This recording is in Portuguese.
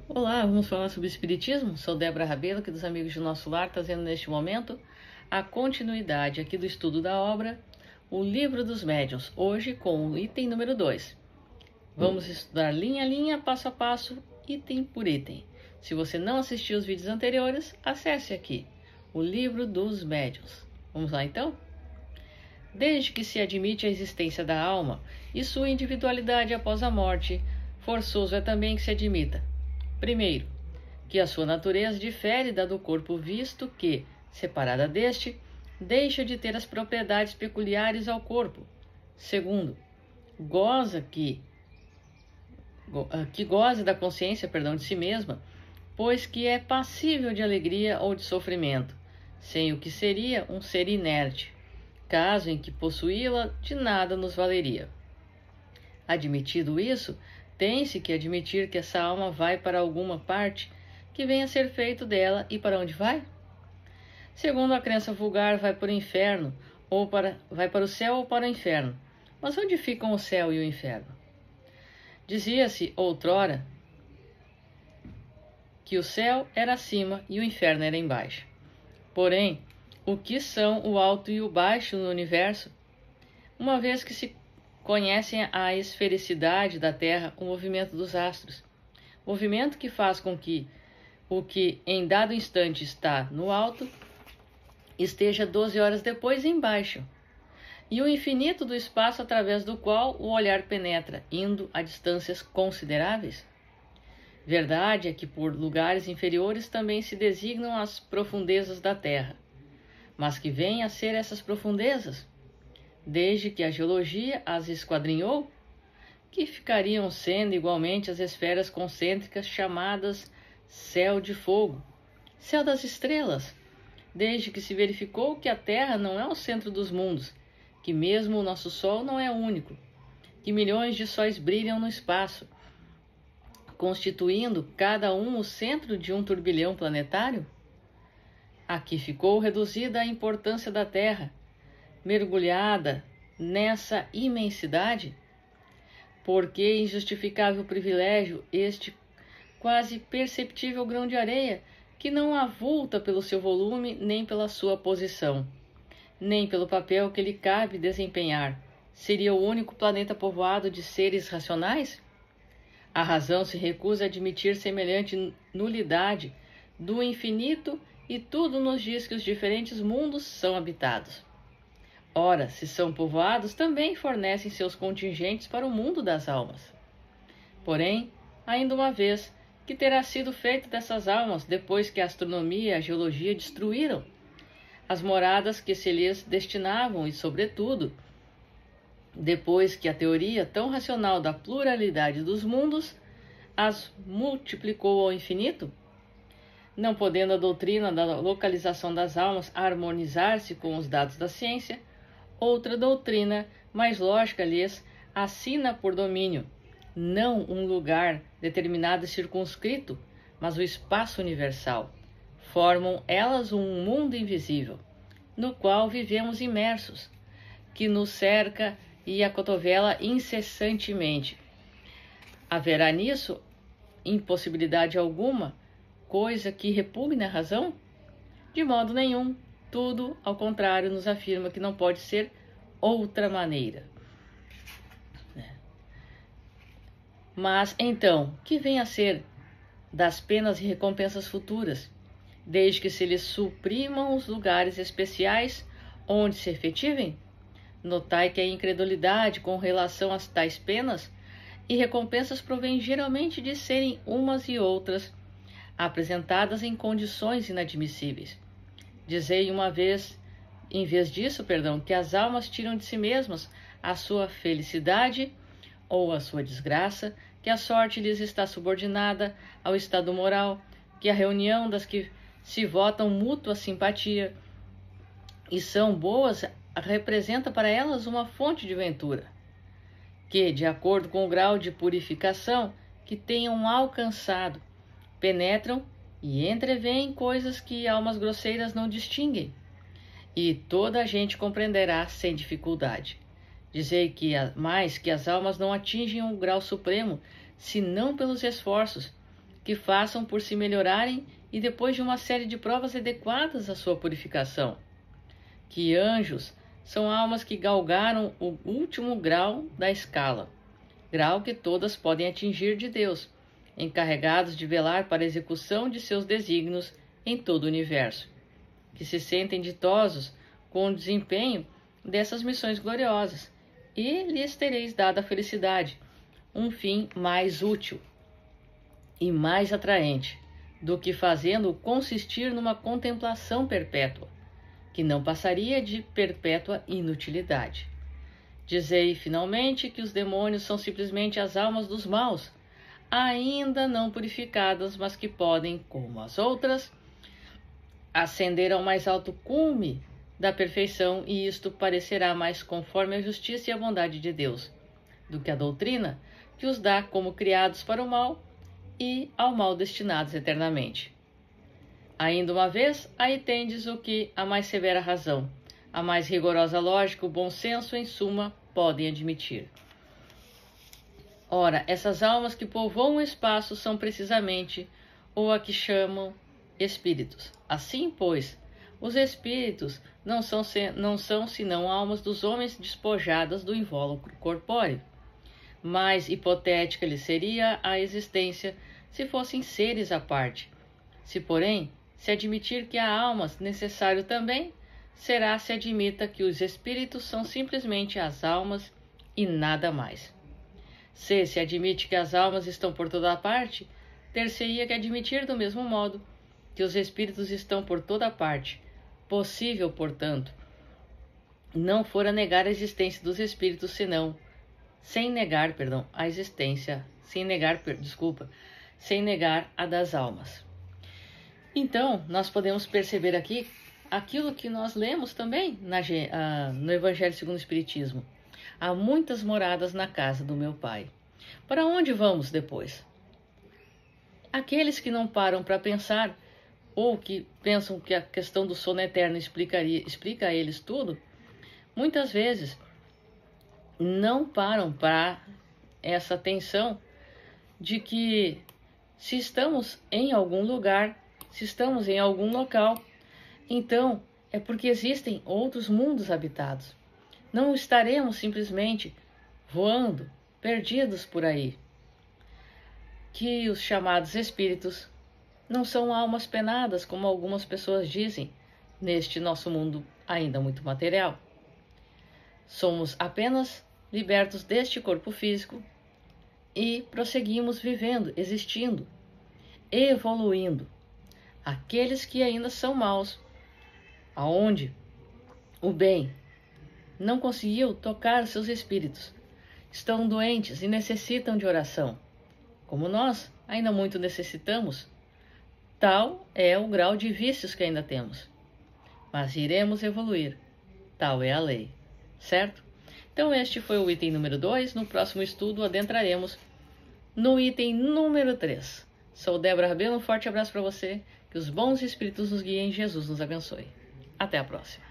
Olá, vamos falar sobre Espiritismo? Sou Débora Rabelo, aqui dos Amigos do Nosso Lar, trazendo neste momento a continuidade aqui do estudo da obra O Livro dos Médiuns, hoje com o item número 2. Vamos estudar linha a linha, passo a passo, item por item. Se você não assistiu os vídeos anteriores, acesse aqui, O Livro dos Médiuns. Vamos lá então? Desde que se admite a existência da alma e sua individualidade após a morte, forçoso é também que se admita: primeiro, que a sua natureza difere da do corpo, visto que, separada deste, deixa de ter as propriedades peculiares ao corpo. Segundo, que goze da consciência, de si mesma, pois que é passível de alegria ou de sofrimento, sem o que seria um ser inerte, caso em que possuí-la de nada nos valeria. Admitido isso, tem-se que admitir que essa alma vai para alguma parte que venha a ser feito dela. E para onde vai? Segundo a crença vulgar, vai para o inferno, vai para o céu ou para o inferno. Mas onde ficam o céu e o inferno? Dizia-se outrora que o céu era acima e o inferno era embaixo. Porém, o que são o alto e o baixo no universo? Uma vez que se conhecem a esfericidade da Terra, o movimento dos astros, movimento que faz com que o que em dado instante está no alto esteja 12 horas depois embaixo, e o infinito do espaço através do qual o olhar penetra, indo a distâncias consideráveis. Verdade é que por lugares inferiores também se designam as profundezas da Terra, mas que vêm a ser essas profundezas? Desde que a geologia as esquadrinhou, que ficariam sendo igualmente as esferas concêntricas chamadas céu de fogo, céu das estrelas, desde que se verificou que a Terra não é o centro dos mundos, que mesmo o nosso Sol não é único, que milhões de sóis brilham no espaço, constituindo cada um o centro de um turbilhão planetário. Aqui ficou reduzida a importância da Terra, mergulhada nessa imensidade. Porque injustificável privilégio este quase perceptível grão de areia, que não avulta pelo seu volume, nem pela sua posição, nem pelo papel que lhe cabe desempenhar, seria o único planeta povoado de seres racionais? A razão se recusa a admitir semelhante nulidade do infinito, e tudo nos diz que os diferentes mundos são habitados. Ora, se são povoados, também fornecem seus contingentes para o mundo das almas. Porém, ainda uma vez, que terá sido feito dessas almas depois que a astronomia e a geologia destruíram as moradas que se lhes destinavam e, sobretudo, depois que a teoria tão racional da pluralidade dos mundos as multiplicou ao infinito? Não podendo a doutrina da localização das almas harmonizar-se com os dados da ciência, outra doutrina mais lógica lhes assina por domínio, não um lugar determinado e circunscrito, mas o espaço universal. Formam elas um mundo invisível, no qual vivemos imersos, que nos cerca e acotovela incessantemente. Haverá nisso impossibilidade alguma, coisa que repugne a razão? De modo nenhum. Tudo, ao contrário, nos afirma que não pode ser outra maneira. Mas, então, que vem a ser das penas e recompensas futuras, desde que se lhes suprimam os lugares especiais onde se efetivem? Notai que a incredulidade com relação a tais penas e recompensas provém geralmente de serem umas e outras apresentadas em condições inadmissíveis. Dizei em vez disso, que as almas tiram de si mesmas a sua felicidade ou a sua desgraça, que a sorte lhes está subordinada ao estado moral, que a reunião das que se votam mútua simpatia e são boas representa para elas uma fonte de ventura, que, de acordo com o grau de purificação que tenham alcançado, penetram e entreveem coisas que almas grosseiras não distinguem, e toda a gente compreenderá sem dificuldade. Dizei que mais que as almas não atingem o grau supremo, senão pelos esforços, que façam por se melhorarem e depois de uma série de provas adequadas à sua purificação. Que anjos são almas que galgaram o último grau da escala, grau que todas podem atingir de Deus, encarregados de velar para a execução de seus desígnios em todo o universo, que se sentem ditosos com o desempenho dessas missões gloriosas, e lhes tereis dado a felicidade, um fim mais útil e mais atraente do que fazendo consistir numa contemplação perpétua, que não passaria de perpétua inutilidade. Dizei, finalmente, que os demônios são simplesmente as almas dos maus, ainda não purificadas, mas que podem, como as outras, ascender ao mais alto cume da perfeição, e isto parecerá mais conforme a justiça e a bondade de Deus, do que a doutrina que os dá como criados para o mal e ao mal destinados eternamente. Ainda uma vez, aí tendes o que a mais severa razão, a mais rigorosa lógica, o bom senso, em suma, podem admitir. Ora, essas almas que povoam o espaço são precisamente ou a que chamam espíritos. Assim, pois, os espíritos não são senão almas dos homens despojadas do invólucro corpóreo. Mais hipotética lhe seria a existência se fossem seres à parte. Se, porém, se admitir que há almas, necessário também será se admita que os espíritos são simplesmente as almas e nada mais. Se admite que as almas estão por toda parte, ter-se-ia que admitir do mesmo modo que os espíritos estão por toda parte. Possível, portanto, não fora negar a existência dos espíritos, senão sem negar a das almas. Então, nós podemos perceber aqui aquilo que nós lemos também no Evangelho segundo o Espiritismo. Há muitas moradas na casa do meu Pai. Para onde vamos depois? Aqueles que não param para pensar, ou que pensam que a questão do sono eterno explica a eles tudo, muitas vezes não param para essa atenção de que se estamos em algum lugar, se estamos em algum local, então é porque existem outros mundos habitados. Não estaremos simplesmente voando, perdidos por aí. Que os chamados espíritos não são almas penadas, como algumas pessoas dizem, neste nosso mundo ainda muito material. Somos apenas libertos deste corpo físico e prosseguimos vivendo, existindo, evoluindo. Aqueles que ainda são maus, aonde o bem não conseguiu tocar seus espíritos, estão doentes e necessitam de oração, como nós ainda muito necessitamos. Tal é o grau de vícios que ainda temos, mas iremos evoluir, tal é a lei, certo? Então este foi o item número 2, no próximo estudo adentraremos no item número 3. Sou Débora Rabelo, um forte abraço para você, que os bons espíritos nos guiem, Jesus nos abençoe. Até a próxima.